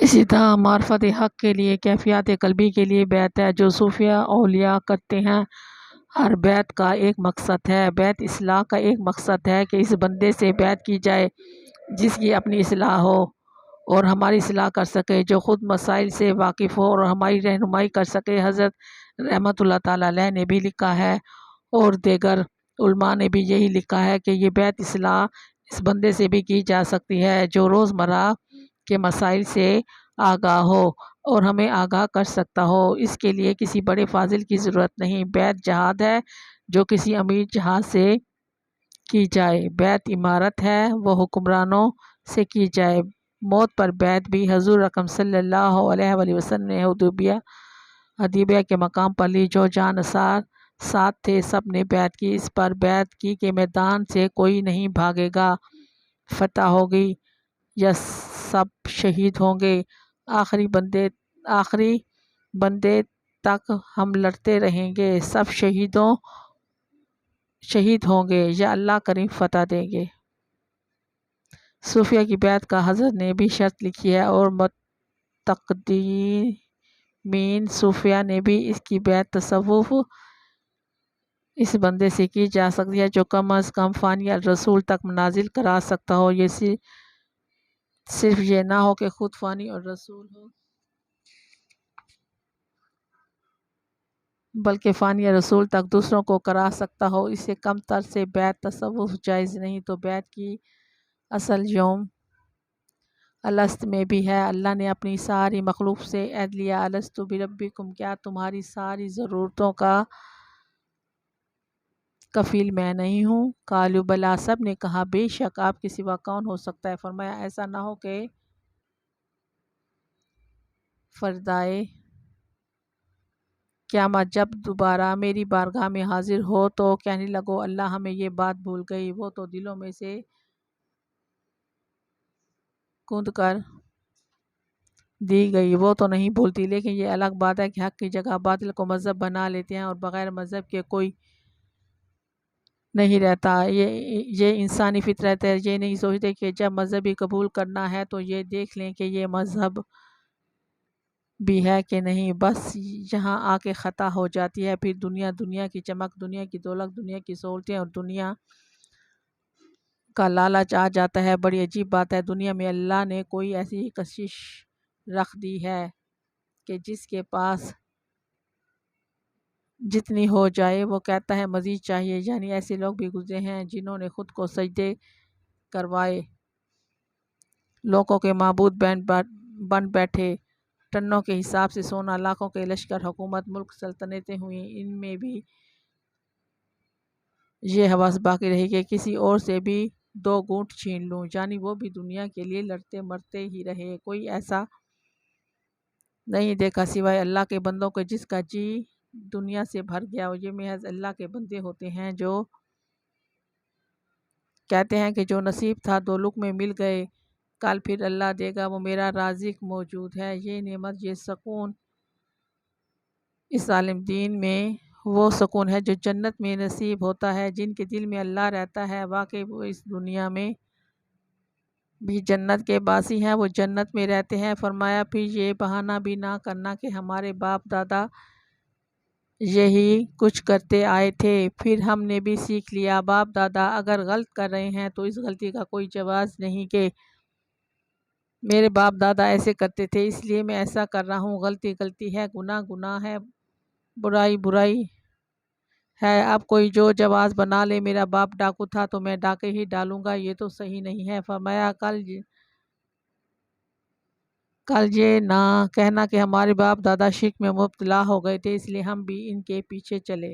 اسی طرح معرفت حق کے لیے کیفیات قلبی کے لیے بیعت ہے جو صوفیہ اولیاء کرتے ہیں۔ ہر بیعت کا ایک مقصد ہے۔ بیعت اصلاح کا ایک مقصد ہے کہ اس بندے سے بیعت کی جائے جس کی اپنی اصلاح ہو اور ہماری اصلاح کر سکے، جو خود مسائل سے واقف ہو اور ہماری رہنمائی کر سکے۔ حضرت رحمت اللہ تعالیٰ علیہ نے بھی لکھا ہے اور دیگر علماء نے بھی یہی لکھا ہے کہ یہ بیعت اصلاح اس بندے سے بھی کی جا سکتی ہے جو روزمرہ کے مسائل سے آگاہ ہو اور ہمیں آگاہ کر سکتا ہو۔ اس کے لیے کسی بڑے فاضل کی ضرورت نہیں۔ بیعت جہاد ہے جو کسی امیر جہاد سے کی جائے۔ بیعت امارت ہے وہ حکمرانوں سے کی جائے۔ موت پر بیعت بھی حضور اکرم صلی اللہ علیہ وآلہ وسلم نے حدیبیہ کے مقام پر لی۔ جو جانصار ساتھ تھے سب نے بیعت کی۔ اس پر بیعت کی کہ میدان سے کوئی نہیں بھاگے گا، فتح ہوگی یا سب شہید ہوں گے، آخری بندے تک ہم لڑتے رہیں گے، سب شہید ہوں گے یا اللہ کریم فتح دیں گے۔ صوفیہ کی بیعت کا حضرت نے بھی شرط لکھی ہے اور متقدمین صوفیہ نے بھی اس کی بیعت تصوف اس بندے سے کی جا سکتی ہے جو کم از کم فانی الرسول تک نازل کرا سکتا ہو۔ یہ صرف یہ نہ ہو کہ خود فانی اور رسول ہو بلکہ فانی رسول تک دوسروں کو کرا سکتا ہو۔ اس سے کم تر سے بیعت تصوف جائز نہیں۔ تو بیعت کی اصل یوم الست میں بھی ہے۔ اللہ نے اپنی ساری مخلوق سے عہد لیا، الست بربکم، کیا تمہاری ساری ضرورتوں کا کفیل میں نہیں ہوں؟ قالوا بلی، سب نے کہا بے شک آپ کے سوا کون ہو سکتا ہے؟ فرمایا ایسا نہ ہو کہ فردائے قیامت جب دوبارہ میری بارگاہ میں حاضر ہو تو کہنے لگو اللہ ہمیں یہ بات بھول گئی، وہ تو دلوں میں سے کند کر دی گئی، وہ تو نہیں بھولتی۔ لیکن یہ الگ بات ہے کہ حق کی جگہ باطل کو مذہب بنا لیتے ہیں اور بغیر مذہب کے کوئی نہیں رہتا۔ یہ انسانی فطرت ہے۔ یہ نہیں سوچتے کہ جب مذہب ہی قبول کرنا ہے تو یہ دیکھ لیں کہ یہ مذہب بھی ہے کہ نہیں، بس یہاں آ کے خطا ہو جاتی ہے۔ پھر دنیا کی چمک، دنیا کی دولت، دنیا کی سہولتیں اور دنیا کا لالچ آ جاتا ہے۔ بڑی عجیب بات ہے، دنیا میں اللہ نے کوئی ایسی کشش رکھ دی ہے کہ جس کے پاس جتنی ہو جائے وہ کہتا ہے مزید چاہیے۔ یعنی ایسے لوگ بھی گزرے ہیں جنہوں نے خود کو سجدے کروائے، لوگوں کے معبود بن بیٹھے، ٹنوں کے حساب سے سونا، لاکھوں کے لشکر، حکومت، ملک، سلطنتیں ہوئیں، ان میں بھی یہ حوث باقی رہی کہ کسی اور سے بھی 2 گھونٹ چھین لوں، یعنی وہ بھی دنیا کے لیے لڑتے مرتے ہی رہے۔ کوئی ایسا نہیں دیکھا سوائے اللہ کے بندوں کے جس کا جی دنیا سے بھر گیا ہو۔ یہ محض اللہ کے بندے ہوتے ہیں جو کہتے ہیں کہ جو نصیب تھا 2 لقمے مل گئے، کل پھر اللہ دے گا، وہ میرا رازق موجود ہے۔ یہ نعمت، یہ سکون اس عالم دین میں وہ سکون ہے جو جنت میں نصیب ہوتا ہے۔ جن کے دل میں اللہ رہتا ہے واقعی وہ اس دنیا میں بھی جنت کے باسی ہیں، وہ جنت میں رہتے ہیں۔ فرمایا پھر یہ بہانہ بھی نہ کرنا کہ ہمارے باپ دادا یہی کچھ کرتے آئے تھے، پھر ہم نے بھی سیکھ لیا۔ باپ دادا اگر غلط کر رہے ہیں تو اس غلطی کا کوئی جواز نہیں کہ میرے باپ دادا ایسے کرتے تھے اس لیے میں ایسا کر رہا ہوں۔ غلطی غلطی ہے، گناہ گناہ ہے، برائی برائی ہے۔ اب کوئی جو جواز بنا لے میرا باپ ڈاکو تھا تو میں ڈاکے ہی ڈالوں گا، یہ تو صحیح نہیں ہے۔ فرمایا کل یہ نہ کہنا کہ ہمارے باپ دادا شرک میں مبتلا ہو گئے تھے اس لیے ہم بھی ان کے پیچھے چلے۔